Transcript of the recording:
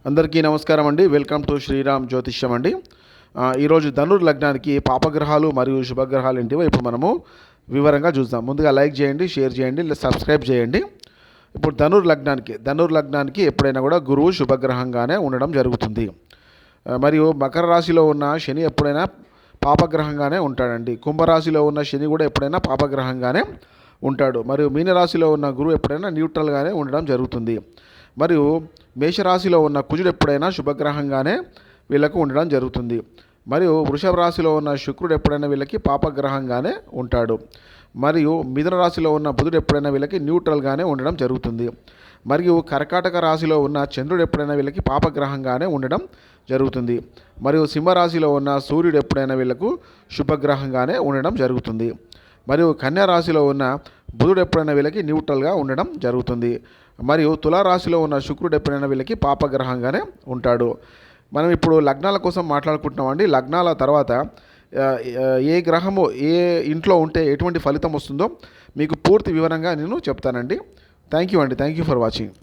అందరికీ నమస్కారం అండి. వెల్కమ్ టు శ్రీరామ్ జ్యోతిష్యం అండి. ఈరోజు ధనుర్ లగ్నానికి పాపగ్రహాలు మరియు శుభగ్రహాలు ఏంటివో ఇప్పుడు మనము వివరంగా చూద్దాం. ముందుగా లైక్ చేయండి, షేర్ చేయండి, సబ్స్క్రైబ్ చేయండి. ఇప్పుడు ధనుర్ లగ్నానికి ఎప్పుడైనా కూడా గురువు శుభగ్రహంగానే ఉండడం జరుగుతుంది. మరియు మకర రాశిలో ఉన్న శని ఎప్పుడైనా పాపగ్రహంగానే ఉంటాడండి. కుంభరాశిలో ఉన్న శని కూడా ఎప్పుడైనా పాపగ్రహంగానే ఉంటాడు. మరియు మీనరాశిలో ఉన్న గురువు ఎప్పుడైనా న్యూట్రల్గానే ఉండడం జరుగుతుంది. మరియు మేషరాశిలో ఉన్న కుజుడు ఎప్పుడైనా శుభగ్రహంగానే వీళ్ళకు ఉండడం జరుగుతుంది. మరియు వృషభ రాశిలో ఉన్న శుక్రుడు ఎప్పుడైనా వీళ్ళకి పాపగ్రహంగానే ఉంటాడు. మరియు మిథున రాశిలో ఉన్న బుధుడు ఎప్పుడైనా వీళ్ళకి న్యూట్రల్గానే ఉండడం జరుగుతుంది. మరియు కర్కాటక రాశిలో ఉన్న చంద్రుడు ఎప్పుడైనా వీళ్ళకి పాపగ్రహంగానే ఉండడం జరుగుతుంది. మరియు సింహరాశిలో ఉన్న సూర్యుడు ఎప్పుడైనా వీళ్ళకు శుభగ్రహంగానే ఉండడం జరుగుతుంది. మరియు కన్యా రాశిలో ఉన్న బుధుడు ఎప్పుడైనా వీళ్ళకి న్యూట్రల్గా ఉండడం జరుగుతుంది. మరియు తులారాశిలో ఉన్న శుక్రుడు ఎప్పుడైనా వీళ్ళకి పాపగ్రహంగానే ఉంటాడు. మనం ఇప్పుడు లగ్నాల కోసం మాట్లాడుకుంటున్నామండి. లగ్నాల తర్వాత ఏ గ్రహము ఏ ఇంట్లో ఉంటే ఎటువంటి ఫలితం వస్తుందో మీకు పూర్తి వివరంగా నేను చెప్తానండి. Thank you for watching.